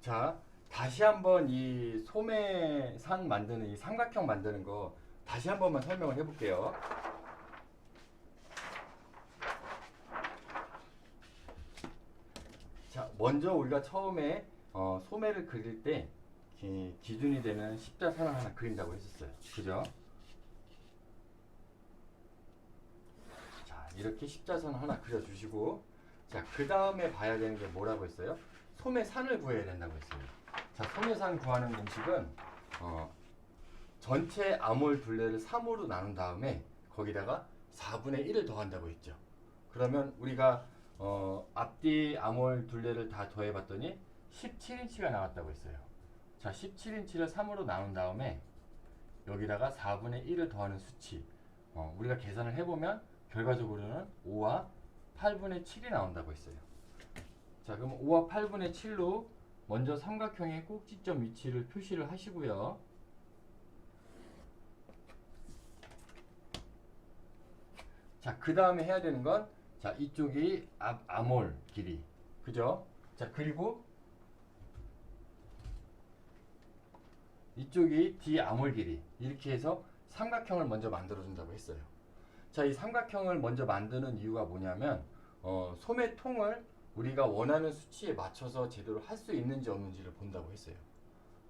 자, 다시 한번 이 소매산 만드는 이 삼각형 만드는 거 다시 한 번만 설명을 해볼게요. 자, 먼저 우리가 처음에 소매를 그릴 때 기준이 되는 십자선을 하나 그린다고 했었어요. 그죠? 자, 이렇게 십자선 하나 그려주시고, 자, 그 다음에 봐야 되는 게 뭐라고 했어요? 소매산을 구해야 된다고 했어요. 자, 소매산 구하는 공식은 전체 암홀 둘레를 3으로 나눈 다음에 거기다가 4분의 1을 더한다고 했죠. 그러면 우리가 앞뒤 암홀 둘레를 다 더해봤더니 17인치가 나왔다고 했어요. 자, 17인치를 3으로 나눈 다음에 여기다가 4분의 1을 더하는 수치, 우리가 계산을 해보면 결과적으로는 5와 8분의 7이 나온다고 했어요. 자, 그럼 5와 8분의 7로 먼저 삼각형의 꼭지점 위치를 표시를 하시고요. 자, 그 다음에 해야 되는 건, 자, 이쪽이 암홀 길이, 그죠? 자, 그리고 이쪽이 D암홀 길이, 이렇게 해서 삼각형을 먼저 만들어 준다고 했어요. 자, 이 삼각형을 먼저 만드는 이유가 뭐냐면 소매통을 우리가 원하는 수치에 맞춰서 제대로 할 수 있는지 없는지를 본다고 했어요.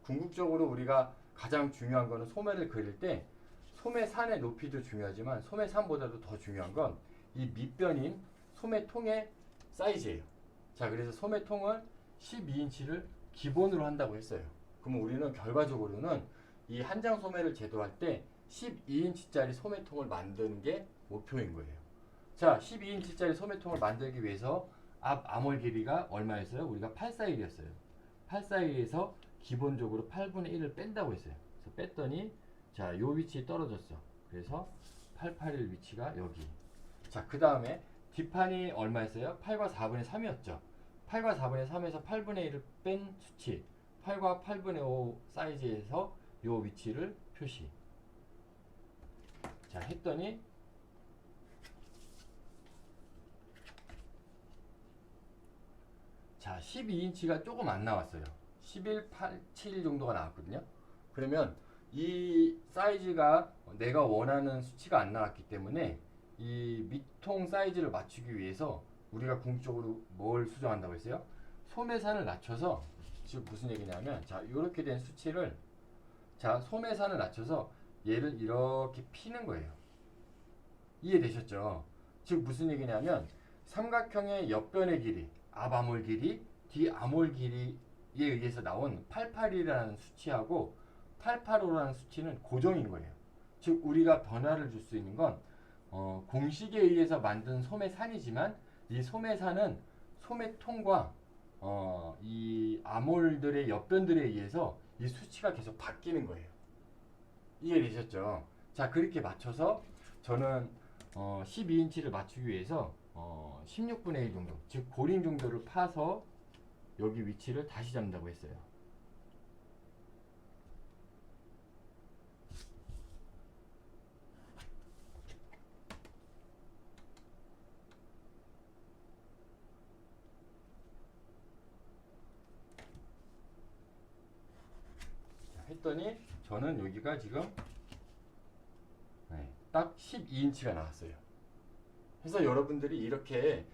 궁극적으로 우리가 가장 중요한 거는 소매를 그릴 때 소매산의 높이도 중요하지만 소매산보다도 더 중요한 건 이 밑변인 소매통의 사이즈예요. 자, 그래서 소매통을 12인치를 기본으로 한다고 했어요. 그러면 우리는 결과적으로는 이 한 장 소매를 제도할 때 12인치짜리 소매통을 만드는 게 목표인 거예요. 자, 12인치짜리 소매통을 만들기 위해서 앞 암홀 길이가 얼마였어요? 우리가 841이었어요. 841에서 기본적으로 8분의 1을 뺀다고 했어요. 그래서 뺐더니 자, 요 위치에 떨어졌어. 그래서 881 위치가 여기. 자, 그 다음에 뒷판이 얼마였어요? 8과 4분의 3이었죠. 8과 4분의 3에서 8분의 1을 뺀 수치, 8과 8분의 5 사이즈에서 요 위치를 표시. 자, 했더니 자, 12인치가 조금 안 나왔어요. 1187 정도가 나왔거든요. 그러면 이 사이즈가 내가 원하는 수치가 안 나왔기 때문에 이 밑통 사이즈를 맞추기 위해서 우리가 궁극적으로 뭘 수정한다고 했어요? 소매산을 낮춰서, 즉 무슨 얘기냐면, 자, 이렇게 된 수치를, 자, 소매산을 낮춰서 얘를 이렇게 피는 거예요. 이해되셨죠? 즉 무슨 얘기냐면 삼각형의 옆변의 길이, 앞암홀 길이, 뒷암홀 길이에 의해서 나온 881이라는 수치하고 885라는 수치는 고정인 거예요. 즉 우리가 변화를 줄 수 있는 건 공식에 의해서 만든 소매산이지만 이 소매산은 소매통과 이 암홀들의 옆변들에 의해서 이 수치가 계속 바뀌는 거예요. 이해되셨죠? 자, 그렇게 맞춰서 저는 12인치를 맞추기 위해서 16분의 1 정도, 즉 고링 정도를 파서 여기 위치를 다시 잡는다고 했어요. 자, 했더니 저는 여기가 지금 딱 12인치가 나왔어요. 그래서 여러분들이 이렇게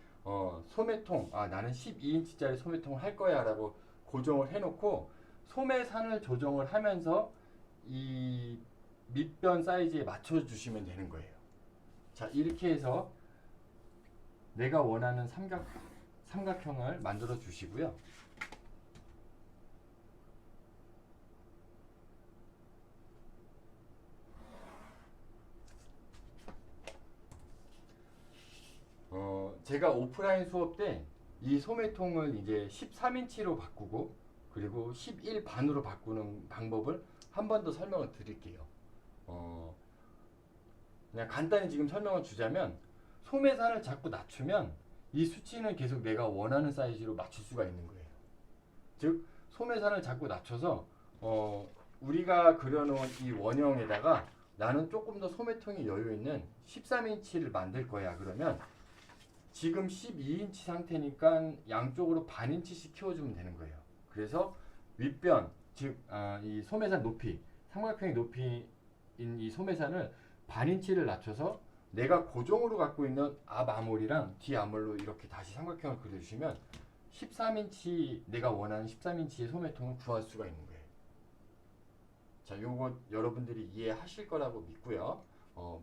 소매통, 나는 12인치짜리 소매통을 할 거야 라고 고정을 해놓고 소매산을 조정을 하면서 이 밑변 사이즈에 맞춰주시면 되는 거예요. 자, 이렇게 해서 내가 원하는 삼각형을 만들어 주시고요. 제가 오프라인 수업 때 이 소매통을 이제 13인치로 바꾸고 그리고 11 반으로 바꾸는 방법을 한 번 더 설명을 드릴게요. 그냥 간단히 지금 설명을 주자면 소매산을 자꾸 낮추면 이 수치는 계속 내가 원하는 사이즈로 맞출 수가 있는 거예요. 즉 소매산을 자꾸 낮춰서 우리가 그려놓은 이 원형에다가 나는 조금 더 소매통이 여유 있는 13인치를 만들 거야. 그러면 지금 12인치 상태니까 양쪽으로 반 인치씩 키워주면 되는 거예요. 그래서 윗변, 즉 이 소매산 높이, 삼각형의 높이인 이 소매산을 반인치를 낮춰서 내가 고정으로 갖고 있는 앞 아몰이랑 뒤 아몰로 이렇게 다시 삼각형을 그려주시면 13인치, 내가 원하는 13인치의 소매통을 구할 수가 있는 거예요. 자, 요거 여러분들이 이해하실 거라고 믿고요.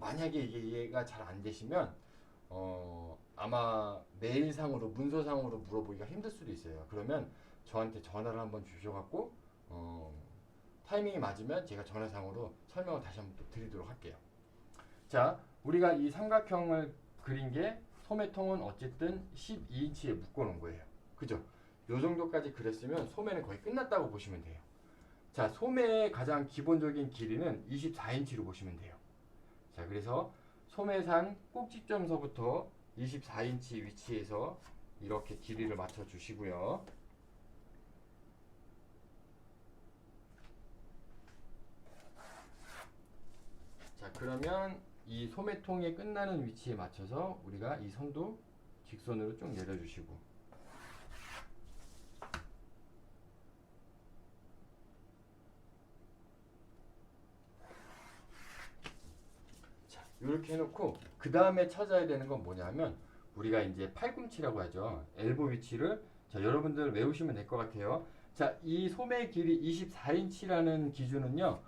만약에 이게 이해가 잘 안 되시면 아마 메일상으로 문서상으로 물어보기가 힘들 수도 있어요. 그러면 저한테 전화를 한번 주셔갖고 타이밍이 맞으면 제가 전화상으로 설명을 다시 한번 또 드리도록 할게요. 자, 우리가 이 삼각형을 그린 게 소매통은 어쨌든 12인치에 묶어놓은 거예요. 그죠? 요 정도까지 그렸으면 소매는 거의 끝났다고 보시면 돼요. 자, 소매의 가장 기본적인 길이는 24인치로 보시면 돼요. 자, 그래서 소매산 꼭지점서부터 24인치 위치에서 이렇게 길이를 맞춰 주시고요. 자, 그러면 이 소매통의 끝나는 위치에 맞춰서 우리가 이 선도 직선으로 쭉 내려주시고, 이렇게 해놓고 그 다음에 찾아야 되는 건 뭐냐면 우리가 이제 팔꿈치라고 하죠. 엘보 위치를 자, 여러분들 외우시면 될 것 같아요. 자, 이 소매 길이 24인치라는 기준은요.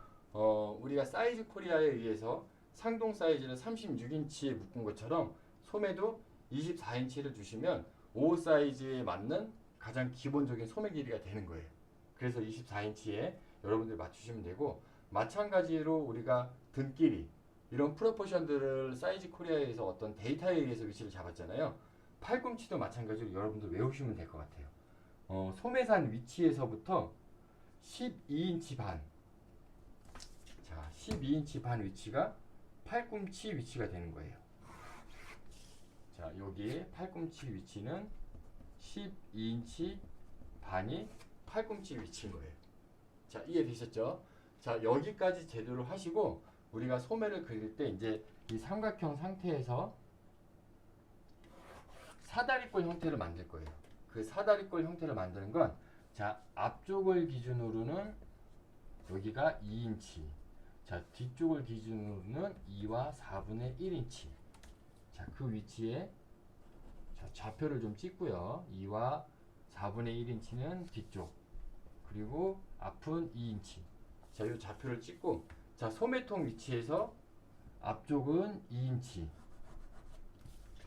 우리가 사이즈 코리아에 의해서 상동 사이즈를 36인치에 묶은 것처럼 소매도 24인치를 주시면 5 사이즈에 맞는 가장 기본적인 소매 길이가 되는 거예요. 그래서 24인치에 여러분들 맞추시면 되고, 마찬가지로 우리가 등 길이 이런 프로포션들을 사이즈 코리아에서 어떤 데이터에 의해서 위치를 잡았잖아요. 팔꿈치도 마찬가지로 여러분들 외우시면 될 것 같아요. 소매산 위치에서부터 12인치 반, 자, 12인치 반 위치가 팔꿈치 위치가 되는 거예요. 자, 여기 팔꿈치 위치는 12인치 반이 팔꿈치 위치인 거예요. 자, 이해되셨죠? 자, 여기까지 제대로 하시고 우리가 소매를 그릴 때 이제 이 삼각형 상태에서 사다리꼴 형태를 만들 거예요. 그 사다리꼴 형태를 만드는 건, 자, 앞쪽을 기준으로는 여기가 2인치, 자, 뒤쪽을 기준으로는 2와 4분의 1인치. 자, 그 위치에 자, 좌표를 좀 찍고요. 2와 4분의 1인치는 뒤쪽, 그리고 앞은 2인치. 자, 이 좌표를 찍고, 자, 소매통 위치에서 앞쪽은 2인치,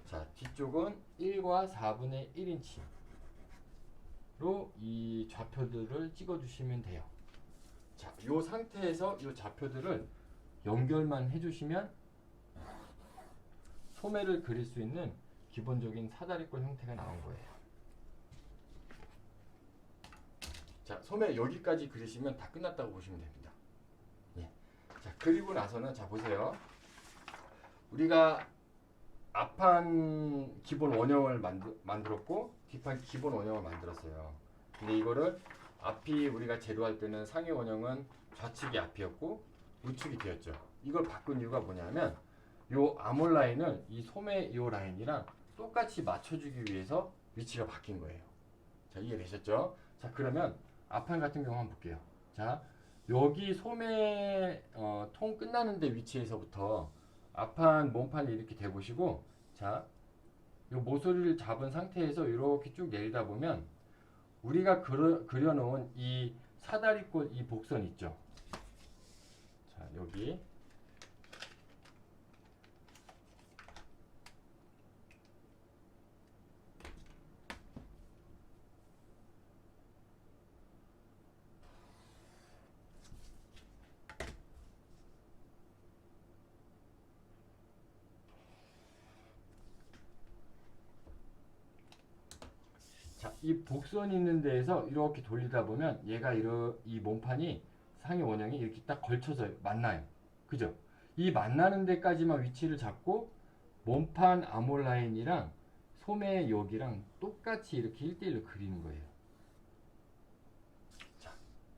자, 뒤쪽은 1과 4분의 1인치로 이 좌표들을 찍어 주시면 돼요. 자, 이 상태에서 이 좌표들을 연결만 해주시면 소매를 그릴 수 있는 기본적인 사다리꼴 형태가 나온 거예요. 자, 소매 여기까지 그리시면 다 끝났다고 보시면 됩니다. 예. 자, 그리고 나서는 자, 보세요. 우리가 앞판 기본 원형을 만들었고 뒷판 기본 원형을 만들었어요. 근데 이거를 앞이 우리가 제도할 때는 상위 원형은 좌측이 앞이었고 우측이 뒤였죠. 이걸 바꾼 이유가 뭐냐면 요 아몰 라인을 이 소매 요 라인이랑 똑같이 맞춰주기 위해서 위치가 바뀐 거예요. 자, 이해되셨죠? 자, 그러면 앞판 같은 경우 한번 볼게요. 자, 여기 소매 통 끝나는 데 위치에서부터 앞판 몸판을 이렇게 대보시고, 자, 요 모서리를 잡은 상태에서 이렇게 쭉 내리다 보면 우리가 그려놓은 이 사다리꼴 이 복선 있죠. 자, 여기 자, 이 복선이 있는 데에서 이렇게 돌리다 보면 얘가 이 몸판이 상위 원형이 이렇게 딱 걸쳐서 만나요. 그죠? 이 만나는 데까지만 위치를 잡고 몸판 아몰 라인이랑 소매 여기랑 똑같이 이렇게 1대1로 그리는 거예요. 자,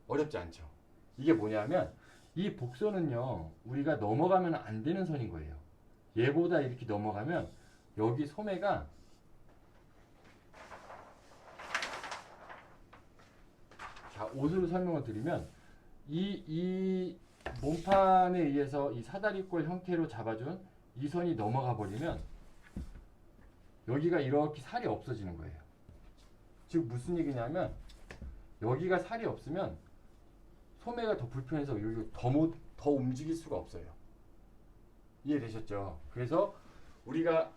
어렵지 않죠? 이게 뭐냐면 이 복선은요, 우리가 넘어가면 안 되는 선인 거예요. 얘보다 이렇게 넘어가면 여기 소매가 자, 옷으로 설명을 드리면 이 몸판에 의해서 이 사다리꼴 형태로 잡아준 이 선이 넘어가 버리면 여기가 이렇게 살이 없어지는 거예요. 즉 무슨 얘기냐면 여기가 살이 없으면 소매가 더 불편해서 여기 더 움직일 수가 없어요. 이해되셨죠? 그래서 우리가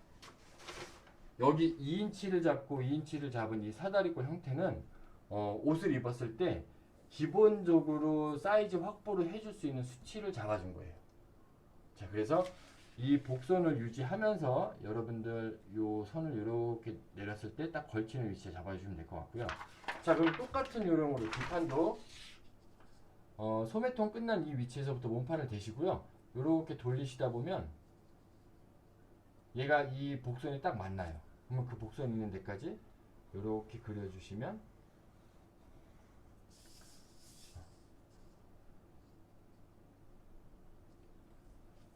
여기 2인치를 잡고 2인치를 잡은 이 사다리꼴 형태는 옷을 입었을 때 기본적으로 사이즈 확보를 해줄 수 있는 수치를 잡아준 거예요. 자, 그래서 이 복선을 유지하면서 여러분들 요 선을 이렇게 내렸을 때 딱 걸치는 위치에 잡아주시면 될 것 같고요. 자, 그럼 똑같은 요령으로 뒷판도 소매통 끝난 이 위치에서부터 몸판을 대시고요. 이렇게 돌리시다 보면 얘가 이 복선이 딱 만나요. 그러면 그 복선 있는 데까지 이렇게 그려주시면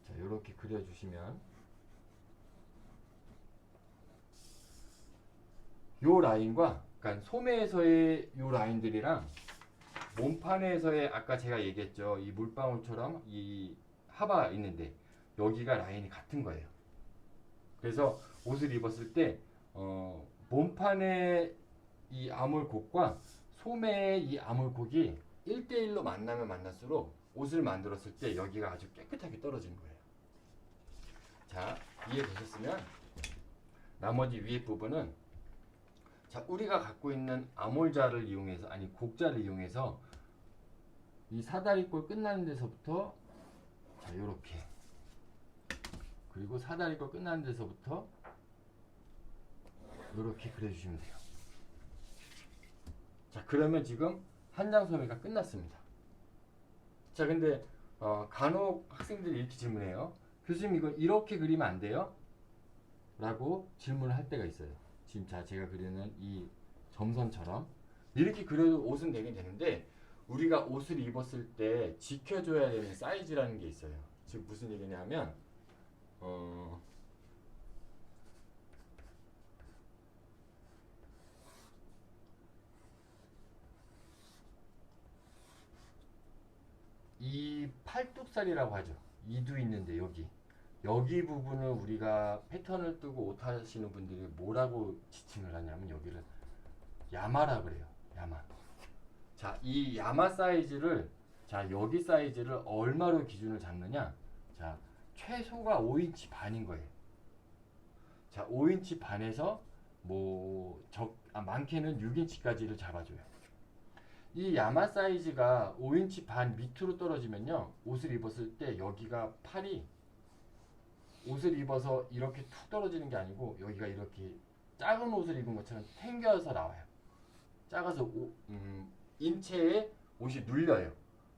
자, 이렇게 그려주시면 요 라인과 그러니까 소매에서의 요 라인들이랑 몸판에서의 아까 제가 얘기했죠. 이 물방울처럼 이 하바 있는데 여기가 라인이 같은 거예요. 그래서 옷을 입었을 때 몸판의 이 아몰곡과 소매의 이 아몰곡이 1대1로 만나면 만날수록 옷을 만들었을 때 여기가 아주 깨끗하게 떨어지는 거예요. 자, 이해되셨으면 나머지 위에 부분은 자, 우리가 갖고 있는 아몰자를 이용해서 아니 곡자를 이용해서 이 사다리꼴 끝나는 데서부터 자, 요렇게 그리고 사다리꼴 끝나는 데서부터 요렇게 그려주시면 돼요. 자, 그러면 지금 한 장 소매가 끝났습니다. 자, 근데 간혹 학생들이 이렇게 질문해요. 교수님 이거 이렇게 그리면 안 돼요? 라고 질문을 할 때가 있어요. 지금 제가 그리는 이 점선처럼 이렇게 그려도 옷은 되긴 되는데 우리가 옷을 입었을 때 지켜줘야 되는 사이즈라는 게 있어요. 즉 무슨 얘기냐면 이 팔뚝살이라고 하죠. 이두 있는데 여기 부분을 우리가 패턴을 뜨고 옷 하시는 분들이 뭐라고 지칭을 하냐면 여기를 야마라 그래요. 야마. 자, 이 야마 사이즈를 자, 여기 사이즈를 얼마로 기준을 잡느냐? 자, 최소가 5인치 반인 거예요. 자, 5인치 반에서 많게는 6인치까지를 잡아줘요. 이 야마 사이즈가 5인치 반 밑으로 떨어지면요, 옷을 입었을 때 여기가 팔이 옷을 입어서 이렇게 툭 떨어지는 게 아니고 여기가 이렇게 작은 옷을 입은 것처럼 탱겨서 나와요. 작아서 인체에 옷이 눌려요.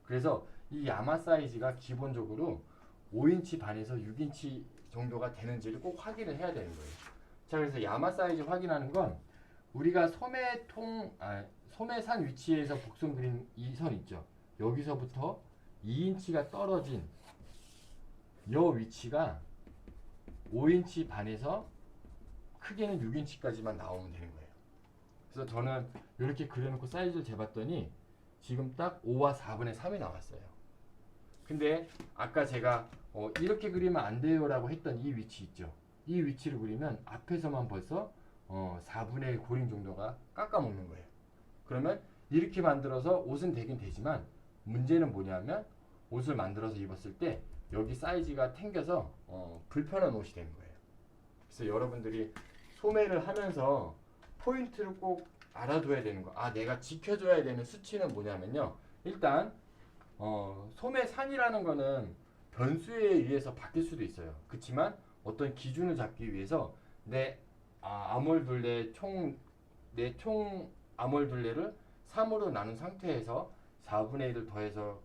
그래서 이 야마 사이즈가 기본적으로 5인치 반에서 6인치 정도가 되는지를 꼭 확인을 해야 되는 거예요. 자, 그래서 야마 사이즈 확인하는 건 우리가 소매산 위치에서 복선 그린 이 선 있죠. 여기서부터 2인치가 떨어진 이 위치가 5인치 반에서 크게는 6인치까지만 나오면 되는 거예요. 그래서 저는 이렇게 그려놓고 사이즈를 재봤더니 지금 딱 5와 4분의 3이 나왔어요. 근데 아까 제가 이렇게 그리면 안 돼요 라고 했던 이 위치 있죠. 이 위치를 그리면 앞에서만 벌써 4분의 1 고링 정도가 깎아먹는 거예요. 그러면 이렇게 만들어서 옷은 되긴 되지만 문제는 뭐냐면 옷을 만들어서 입었을 때 여기 사이즈가 탱겨서 불편한 옷이 되는 거예요. 그래서 여러분들이 소매를 하면서 포인트를 꼭 알아둬야 되는 거. 내가 지켜줘야 되는 수치는 뭐냐면요. 일단 소매산이라는 거는 변수에 의해서 바뀔 수도 있어요. 그렇지만 어떤 기준을 잡기 위해서 내 아몰둘레 총 아몰둘레를 3으로 나눈 상태에서 4분의 1을 더해서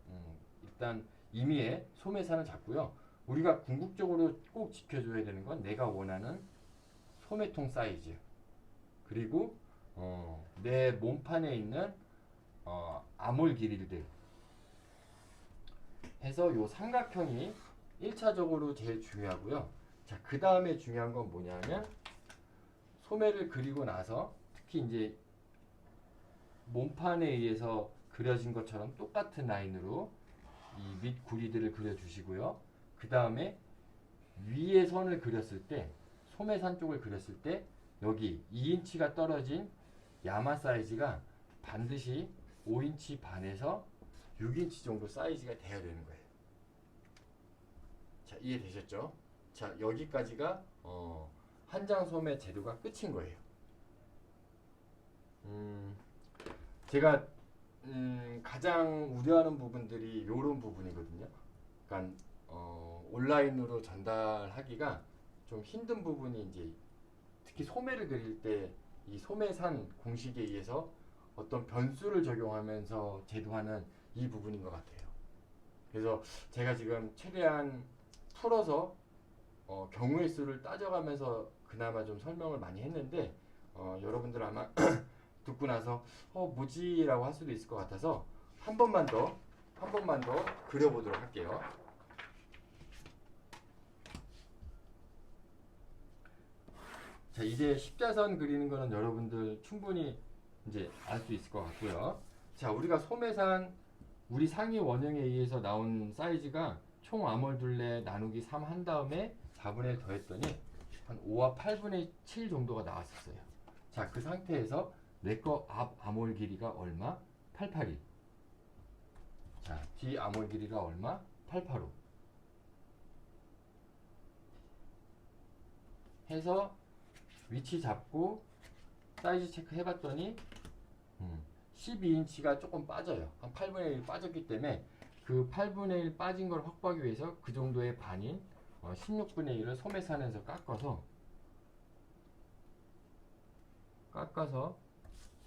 일단 임의의 소매산을 잡고요. 우리가 궁극적으로 꼭 지켜줘야 되는 건 내가 원하는 소매통 사이즈, 그리고 내 몸판에 있는 아몰 길이들 해서 요 삼각형이 1차적으로 제일 중요하고요. 자, 그 다음에 중요한 건 뭐냐면 소매를 그리고 나서 특히 이제 몸판에 의해서 그려진 것처럼 똑같은 라인으로 이 밑 구리들을 그려주시고요. 그 다음에 위에 선을 그렸을 때, 소매산 쪽을 그렸을 때 여기 2인치가 떨어진 야마 사이즈가 반드시 5인치 반에서 6인치 정도 사이즈가 돼야 되는 거예요. 자, 이해되셨죠? 자, 여기까지가 한장 소매 제도가 끝인 거예요. 제가 가장 우려하는 부분들이 이런 부분이거든요. 그러니까 온라인으로 전달하기가 좀 힘든 부분이 이제 특히 소매를 그릴 때 이 소매산 공식에 의해서 어떤 변수를 적용하면서 제도하는 이 부분인 것 같아요. 그래서 제가 지금 최대한 풀어서 경우의 수를 따져가면서 그나마 좀 설명을 많이 했는데 여러분들 아마 듣고 나서 뭐지? 라고 할 수도 있을 것 같아서 한 번만 더 그려보도록 할게요. 자, 이제 십자선 그리는 거는 여러분들 충분히 이제 알 수 있을 것 같고요. 자, 우리가 소매산 우리 상위 원형에 의해서 나온 사이즈가 총 암홀 둘레 나누기 3 한 다음에 4분의 1 더했더니 한 5와 8분의 7 정도가 나왔었어요. 자, 그 상태에서 내 거 앞 암홀 길이가 얼마? 882. 자, 뒤 암홀 길이가 얼마? 885. 해서 위치 잡고 사이즈 체크 해봤더니 12인치가 조금 빠져요. 한 8분의 1 빠졌기 때문에 그 8분의 1 빠진 걸 확보하기 위해서 그 정도의 반인 16분의 1을 소매산에서 깎아서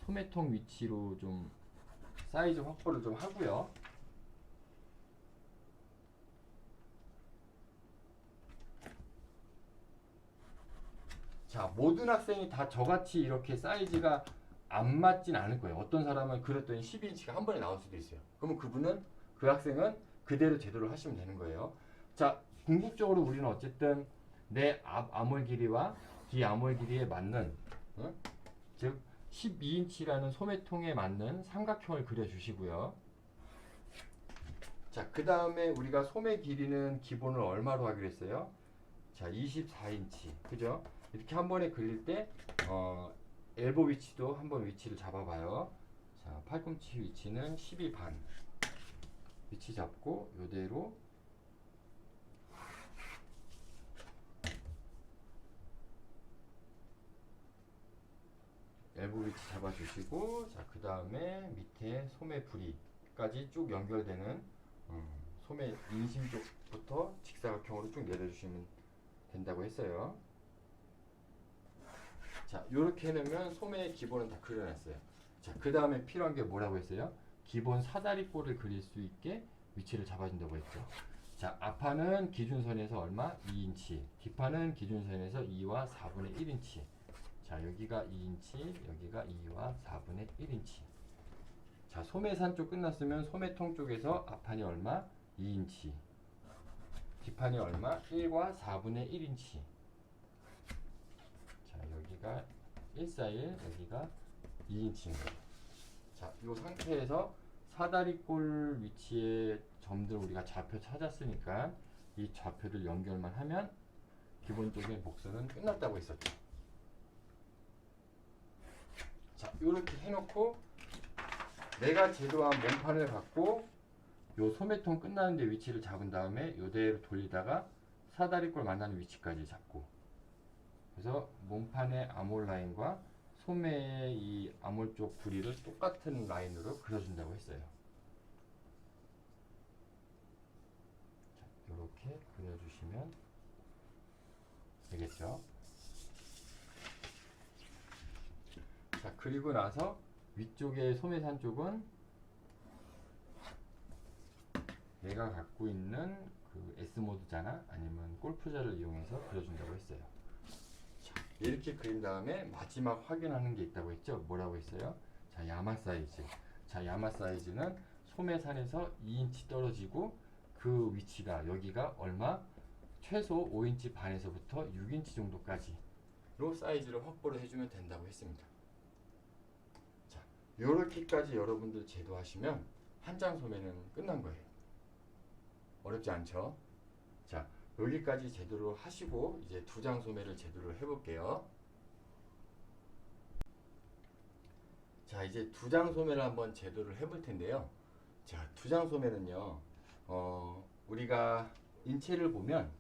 소매통 위치로 좀 사이즈 확보를 좀 하고요. 자, 모든 학생이 다 저같이 이렇게 사이즈가 안 맞진 않을 거예요. 어떤 사람은 그랬더니 12인치가 한 번에 나올 수도 있어요. 그러면 그 학생은 그대로 제대로 하시면 되는 거예요. 자, 궁극적으로 우리는 어쨌든 내 앞 암홀 길이와 뒤 암홀 길이에 맞는 즉 12인치라는 소매통에 맞는 삼각형을 그려주시고요. 자, 그 다음에 우리가 소매 길이는 기본을 얼마로 하기로 했어요? 자, 24인치. 그죠? 이렇게 한 번에 그릴 때 엘보 위치도 한번 위치를 잡아봐요. 자, 팔꿈치 위치는 12반. 위치 잡고 요대로 엘보 위치 잡아주시고, 자, 그 다음에 밑에 소매 부리까지 쭉 연결되는 소매 인심 쪽부터 직사각형으로 쭉 내려주시면 된다고 했어요. 자, 요렇게 해놓으면 소매의 기본은 다 그려놨어요. 자, 그 다음에 필요한 게 뭐라고 했어요? 기본 사다리꼴을 그릴 수 있게 위치를 잡아준다고 했죠. 자, 앞판은 기준선에서 얼마? 2인치. 뒷판은 기준선에서 2와 4분의 1인치. 자, 여기가 2인치, 여기가 2와 4분의 1인치. 자, 소매산 쪽 끝났으면 소매통 쪽에서 앞판이 얼마? 2인치. 뒷판이 얼마? 1과 4분의 1인치. 자, 여기가 141, 여기가 2인치입니다. 자, 이 상태에서 사다리꼴 위치의 점들 우리가 좌표 찾았으니까 이 좌표를 연결만 하면 기본적인 복선은 끝났다고 했었죠. 자, 이렇게 해놓고 내가 제도한 몸판을 갖고 요 소매통 끝나는데 위치를 잡은 다음에 요대로 돌리다가 사다리꼴 만나는 위치까지 잡고, 그래서 몸판의 암홀 라인과 소매의 이 암홀 쪽 부리를 똑같은 라인으로 그려준다고 했어요. 자, 이렇게 그려주시면 되겠죠. 자, 그리고 나서 위쪽의 소매산 쪽은 내가 갖고 있는 그 S모드자나 아니면 골프자를 이용해서 그려준다고 했어요. 자, 이렇게 그린 다음에 마지막 확인하는 게 있다고 했죠. 뭐라고 했어요? 자, 야마 사이즈. 자, 야마 사이즈는 소매산에서 2인치 떨어지고 그 위치가 여기가 얼마? 최소 5인치 반에서부터 6인치 정도까지로 사이즈를 확보를 해주면 된다고 했습니다. 자, 요렇게까지 여러분들 제도하시면 한 장 소매는 끝난 거예요. 어렵지 않죠? 자, 여기까지 제도를 하시고 이제 두 장 소매를 제도를 해볼게요. 자, 이제 두 장 소매를 한번 제도를 해볼 텐데요. 자, 두 장 소매는요, 우리가 인체를 보면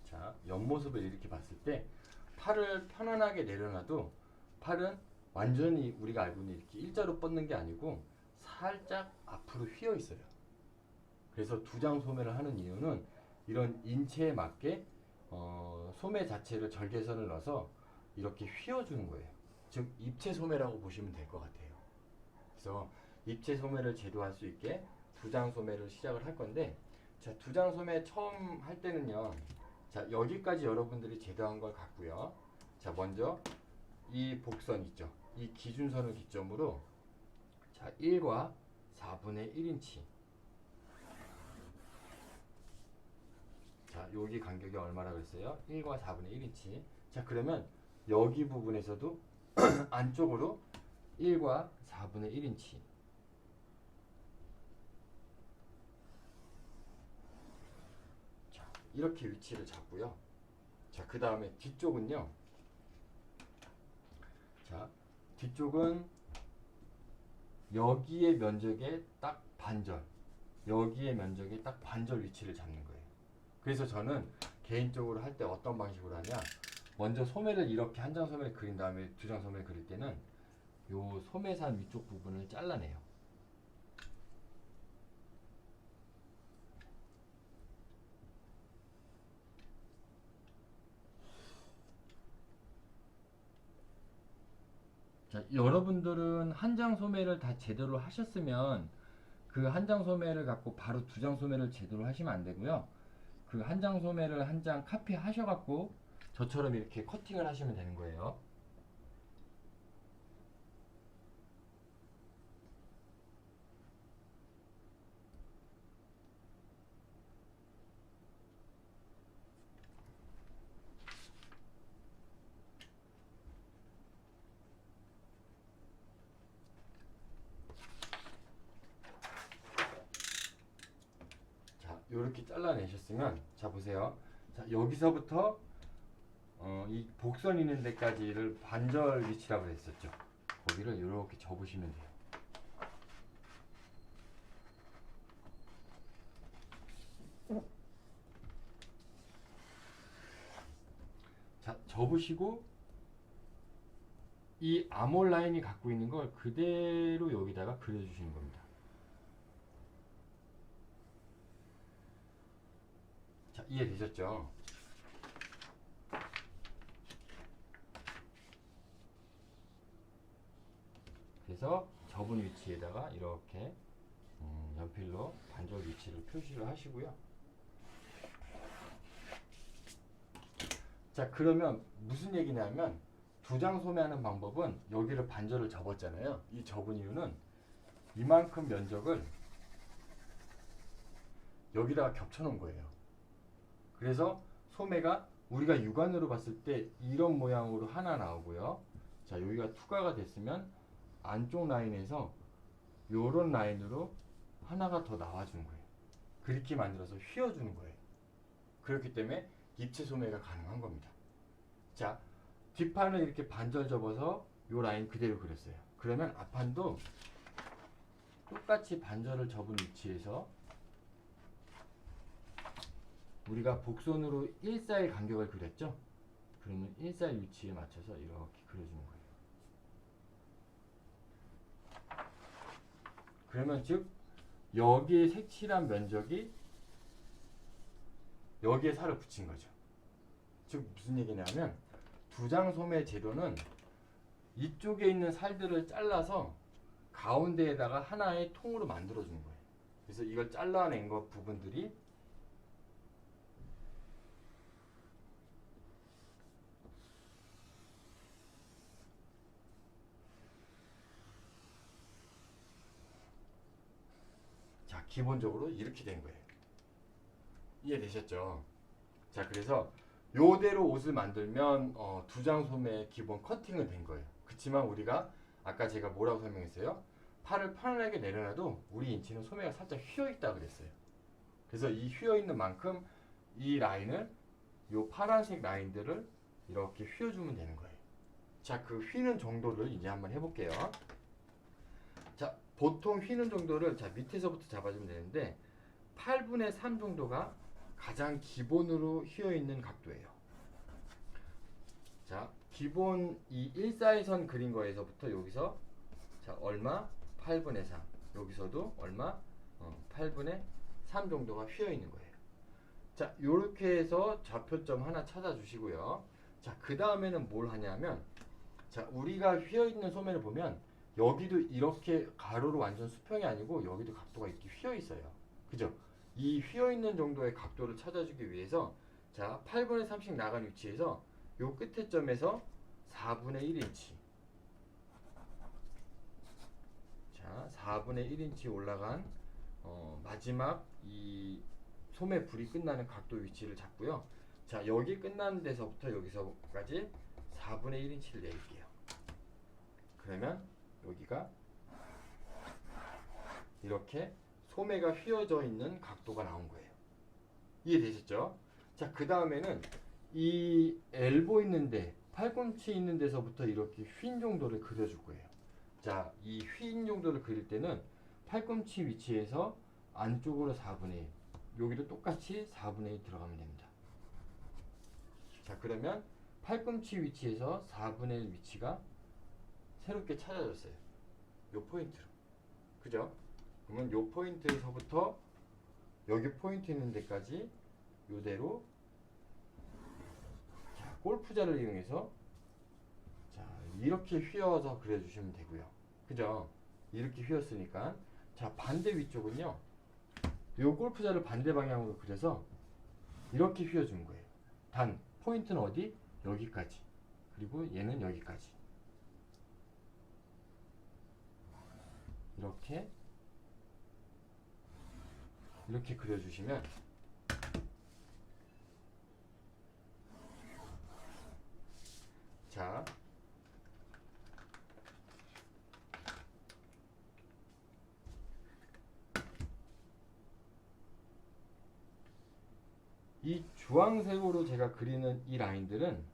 자, 옆모습을 이렇게 봤을 때 팔을 편안하게 내려놔도 팔은 완전히 우리가 알고 있는 이렇게 일자로 뻗는 게 아니고 살짝 앞으로 휘어 있어요. 그래서 두 장 소매를 하는 이유는 이런 인체에 맞게 소매 자체를 절개선을 넣어서 이렇게 휘어주는 거예요. 즉 입체 소매라고 보시면 될 것 같아요. 그래서 입체 소매를 제도할 수 있게 두 장 소매를 시작을 할 건데, 자, 두 장 소매 처음 할 때는요, 자, 여기까지 여러분들이 제도한 걸 갖고요. 자, 먼저 이 복선 있죠. 이 기준선을 기점으로 자, 1과 4분의 1인치. 자, 여기 간격이 얼마라고 했어요? 1과 4분의 1인치. 자, 그러면 여기 부분에서도 안쪽으로 1과 4분의 1인치. 자, 이렇게 위치를 잡고요. 자, 그 다음에 뒤쪽은요. 자, 뒤쪽은 여기의 면적의 딱 반절, 여기의 면적의 딱 반절 위치를 잡는 거예요. 그래서 저는 개인적으로 할 때 어떤 방식으로 하냐, 먼저 소매를 이렇게 한 장 소매를 그린 다음에 두 장 소매를 그릴 때는 요 소매산 위쪽 부분을 잘라내요. 자, 여러분들은 한 장 소매를 다 제대로 하셨으면 그 한 장 소매를 갖고 바로 두 장 소매를 제대로 하시면 안 되고요. 그 한 장 소매를 한 장 카피 하셔갖고 저처럼 이렇게 커팅을 하시면 되는 거예요. 자, 요렇게 잘라내셨으면, 자, 보세요. 자, 여기서부터 이 복선 있는 데까지를 반절 위치라고 했었죠. 거기를 이렇게 접으시면 돼요. 자, 접으시고 이 아몰 라인이 갖고 있는 걸 그대로 여기다가 그려주시는 겁니다. 자, 이해되셨죠? 그래서 접은 위치에다가 이렇게 연필로 반절 위치를 표시를 하시고요. 자, 그러면 무슨 얘기냐면 두 장 소매하는 방법은 여기를 반절을 접었잖아요. 이 접은 이유는 이만큼 면적을 여기다가 겹쳐 놓은 거예요. 그래서 소매가 우리가 육안으로 봤을 때 이런 모양으로 하나 나오고요. 자, 여기가 투과가 됐으면 안쪽 라인에서 요런 라인으로 하나가 더 나와주는 거예요. 그렇게 만들어서 휘어주는 거예요. 그렇기 때문에 입체 소매가 가능한 겁니다. 자, 뒷판을 이렇게 반절 접어서 요 라인 그대로 그렸어요. 그러면 앞판도 똑같이 반절을 접은 위치에서 우리가 복선으로 1사일 간격을 그렸죠? 그러면 1사일 위치에 맞춰서 이렇게 그려주는 거예요. 그러면 즉 여기에 색칠한 면적이 여기에 살을 붙인 거죠. 즉 무슨 얘기냐면 두 장 소매 제도는 이쪽에 있는 살들을 잘라서 가운데에다가 하나의 통으로 만들어 주는 거예요. 그래서 이걸 잘라낸 것 부분들이 기본적으로 이렇게 된 거예요. 이해되셨죠? 자, 그래서 요대로 옷을 만들면 두 장 소매의 기본 커팅은 된 거예요. 그렇지만 우리가 아까 제가 뭐라고 설명했어요? 팔을 편안하게 내려놔도 우리 인치는 소매가 살짝 휘어있다 그랬어요. 그래서 이 휘어있는 만큼 이 라인을, 요 파란색 라인들을 이렇게 휘어주면 되는 거예요. 자, 그 휘는 정도를 이제 한번 해볼게요. 자, 보통 휘는 정도를 자 밑에서부터 잡아주면 되는데 8분의 3 정도가 가장 기본으로 휘어있는 각도예요. 자, 기본 이 일사이선 그린 거에서부터 여기서 자 얼마? 8분의 3. 여기서도 얼마? 8분의 3 정도가 휘어있는 거예요. 자, 요렇게 해서 좌표점 하나 찾아주시고요. 자, 그 다음에는 뭘 하냐면 자, 우리가 휘어있는 소매를 보면 여기도 이렇게 가로로 완전 수평이 아니고 여기도 각도가 이렇게 휘어있어요. 그죠? 이 휘어있는 정도의 각도를 찾아주기 위해서 자, 8분의 3씩 나간 위치에서 요 끝에 점에서 4분의 1인치 자, 4분의 1인치 올라간 마지막 이 소매 불이 끝나는 각도 위치를 잡고요. 자, 여기 끝나는 데서부터 여기서까지 4분의 1인치를 내릴게요. 그러면 여기가 이렇게 소매가 휘어져 있는 각도가 나온 거예요. 이해되셨죠? 자, 그 다음에는 이 엘보 있는데 팔꿈치 있는 데서부터 이렇게 휜 정도를 그려줄 거예요. 자, 이 휜 정도를 그릴 때는 팔꿈치 위치에서 안쪽으로 4분의 1 여기도 똑같이 4분의 1 들어가면 됩니다. 자, 그러면 팔꿈치 위치에서 4분의 1 위치가 새롭게 찾아졌어요. 요 포인트로. 그죠? 그러면 요 포인트에서부터 여기 포인트 있는 데까지 요대로 자, 골프자를 이용해서 자, 이렇게 휘어서 그려주시면 되고요. 그죠? 이렇게 휘었으니까 자, 반대 위쪽은요. 요 골프자를 반대 방향으로 그려서 이렇게 휘어준 거예요. 단 포인트는 어디? 여기까지. 그리고 얘는 여기까지. 이렇게 그려주시면 자, 이 주황색으로 제가 그리는 이 라인들은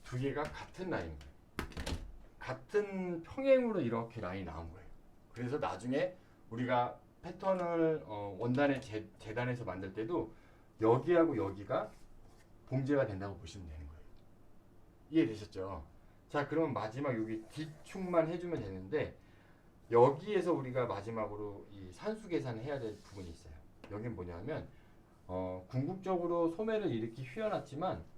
두 개가 같은 라인이에요. 같은 평행으로 이렇게 라인이 나온 거예요. 그래서 나중에 우리가 패턴을 원단의 재단에서 만들 때도 여기하고 여기가 봉제가 된다고 보시면 되는 거예요. 이해되셨죠? 자, 그럼 마지막 여기 뒤축만 해주면 되는데 여기에서 우리가 마지막으로 이 산수 계산을 해야 될 부분이 있어요. 여긴 뭐냐면 궁극적으로 소매를 이렇게 휘어놨지만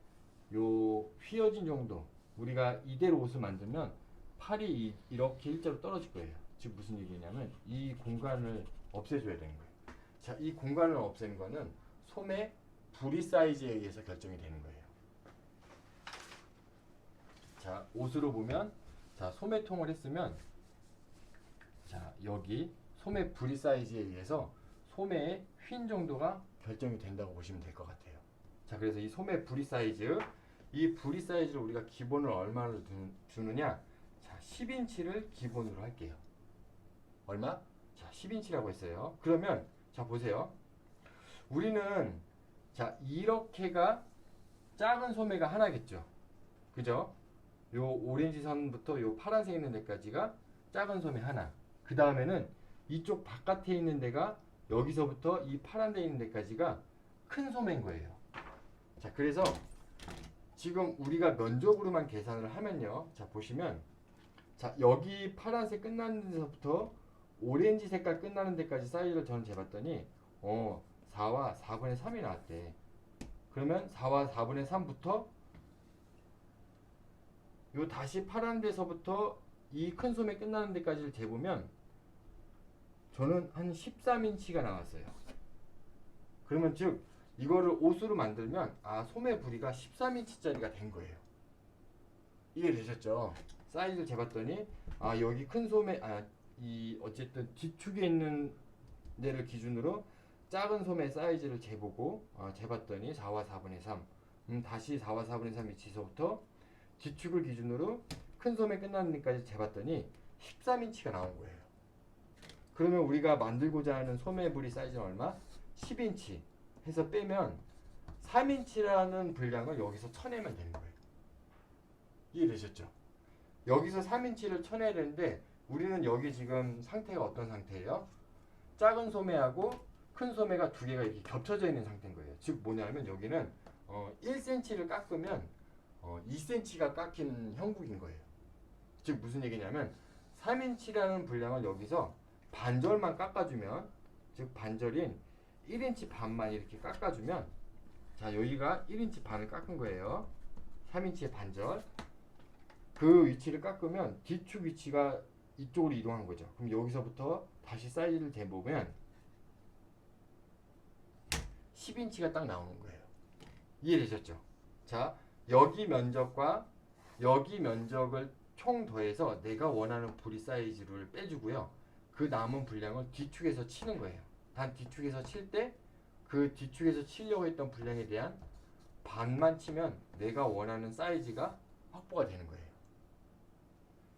요 휘어진 정도 우리가 이대로 옷을 만들면 팔이 이렇게 일자로 떨어질 거예요. 즉 무슨 얘기냐면 이 공간을 없애줘야 되는 거예요. 자, 이 공간을 없애는 거는 소매 부리 사이즈에 의해서 결정이 되는 거예요. 자, 옷으로 보면 자, 소매통을 했으면 자, 여기 소매 부리 사이즈에 의해서 소매의 휜 정도가 결정이 된다고 보시면 될 것 같아요. 자, 그래서 이 소매 부리 사이즈 이 부리 사이즈를 우리가 기본으로 얼마를 주느냐? 자, 10인치를 기본으로 할게요. 얼마? 자, 10인치라고 했어요. 그러면 자, 보세요. 우리는 자, 이렇게가 작은 소매가 하나겠죠. 그죠? 요 오렌지 선부터 요 파란색 있는 데까지가 작은 소매 하나. 그 다음에는 이쪽 바깥에 있는 데가 여기서부터 이 파란 데 있는 데까지가 큰 소매인 거예요. 자, 그래서 지금 우리가 면적으로만 계산을 하면요. 자, 보시면 자, 여기 파란색 끝나는 데서부터 오렌지 색깔 끝나는 데까지 사이즈를 저는 재봤더니 4와 4분의 3이 나왔대. 그러면 4와 4분의 3부터 요 다시 파란 데서부터 이 큰 소매 끝나는 데까지를 재보면 저는 한 13인치가 나왔어요. 그러면 즉 이거를 옷으로 만들면 소매 부리가 13인치짜리가 된 거예요. 이해되셨죠? 사이즈를 재봤더니 여기 큰 소매 이 어쨌든 뒤축에 있는 데를 기준으로 작은 소매 사이즈를 재보고 재봤더니 4와 4분의 3 다시 4와 4분의 3 위치에서부터 뒤축을 기준으로 큰 소매 끝나는 데까지 재봤더니 13인치가 나온 거예요. 그러면 우리가 만들고자 하는 소매 부리 사이즈는 얼마? 10인치 해서 빼면 3인치라는 분량을 여기서 쳐내면 되는 거예요. 이해되셨죠? 여기서 3인치를 쳐내야 되는데 우리는 여기 지금 상태가 어떤 상태예요? 작은 소매하고 큰 소매가 두 개가 이렇게 겹쳐져 있는 상태인 거예요. 즉 뭐냐면 여기는 1cm를 깎으면 2cm가 깎이는 형국인 거예요. 즉 무슨 얘기냐면 3인치라는 분량을 여기서 반절만 깎아주면 즉 반절인 1인치 반만 이렇게 깎아주면 자 여기가 1인치 반을 깎은 거예요. 3인치의 반절 그 위치를 깎으면 뒤축 위치가 이쪽으로 이동한 거죠. 그럼 여기서부터 다시 사이즈를 재보면 10인치가 딱 나오는 거예요. 이해되셨죠? 자 여기 면적과 여기 면적을 총 더해서 내가 원하는 부리 사이즈를 빼주고요. 그 남은 분량을 뒤축에서 치는 거예요. 단 뒤축에서 칠 때 그 뒤축에서 치려고 했던 분량에 대한 반만 치면 내가 원하는 사이즈가 확보가 되는 거예요.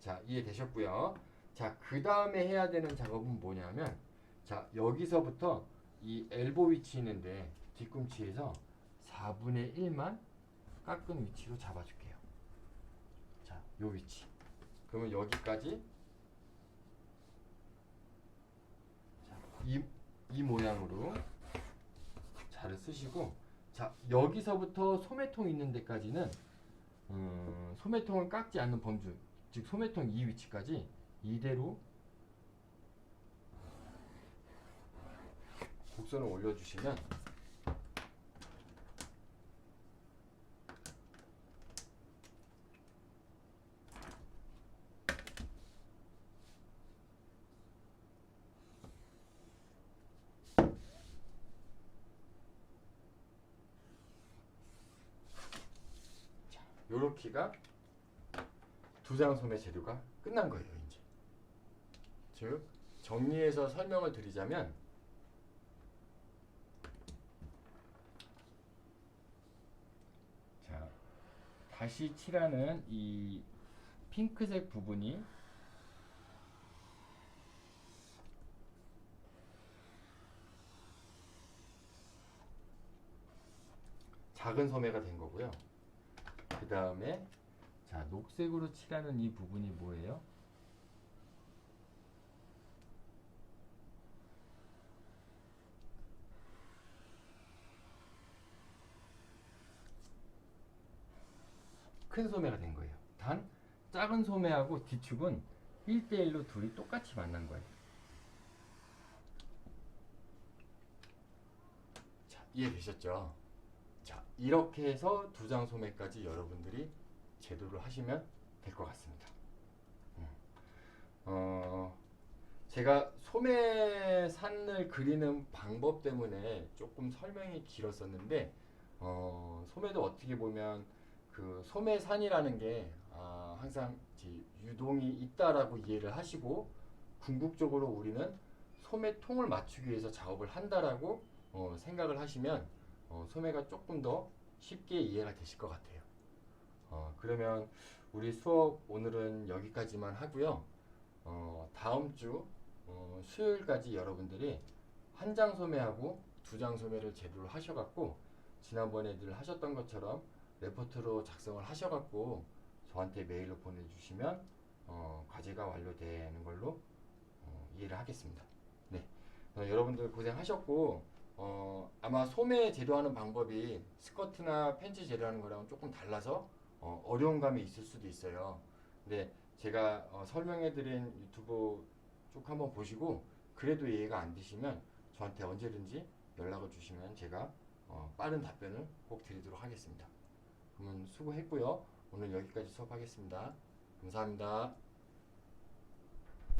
자 이해되셨고요. 자 그 다음에 해야 되는 작업은 뭐냐면 자 여기서부터 이 엘보 위치 있는데 뒤꿈치에서 4분의 1만 깎은 위치로 잡아줄게요. 자 요 위치 그러면 여기까지 자, 이 모양으로 자를 쓰시고 자 여기서부터 소매통 있는 데까지는 소매통을 깎지 않는 범주 즉 소매통 이 위치까지 이대로 곡선을 올려주시면 요렇게가 두 장 소매 재료가 끝난 거예요. 이제 즉 정리해서 설명을 드리자면 자 다시 칠하는 이 핑크색 부분이 작은 소매가 된 거고요. 그 다음에 자 녹색으로 칠하는 이 부분이 뭐예요? 큰 소매가 된 거예요. 단 작은 소매하고 뒤축은 1대1로 둘이 똑같이 만난 거예요. 자 이해되셨죠? 자 이렇게 해서 두 장 소매까지 여러분들이 제도를 하시면 될 것 같습니다. 제가 소매산을 그리는 방법 때문에 조금 설명이 길었었는데 소매도 어떻게 보면 그 소매산이라는 게 항상 유동이 있다라고 이해를 하시고 궁극적으로 우리는 소매통을 맞추기 위해서 작업을 한다라고 생각을 하시면 소매가 조금 더 쉽게 이해가 되실 것 같아요. 그러면 우리 수업 오늘은 여기까지만 하고요. 다음 주 수요일까지 여러분들이 한 장 소매하고 두 장 소매를 제도를 하셔갖고 지난번에 늘 하셨던 것처럼 레포트로 작성을 하셔갖고 저한테 메일로 보내주시면 과제가 완료되는 걸로 이해를 하겠습니다. 네, 여러분들 고생하셨고 아마 소매 재료하는 방법이 스커트나 팬츠 재료하는 거랑은 조금 달라서 어려운 감이 있을 수도 있어요. 근데 제가 설명해드린 유튜브 쭉 한번 보시고 그래도 이해가 안 되시면 저한테 언제든지 연락을 주시면 제가 빠른 답변을 꼭 드리도록 하겠습니다. 그러면 수고했고요. 오늘 여기까지 수업하겠습니다. 감사합니다.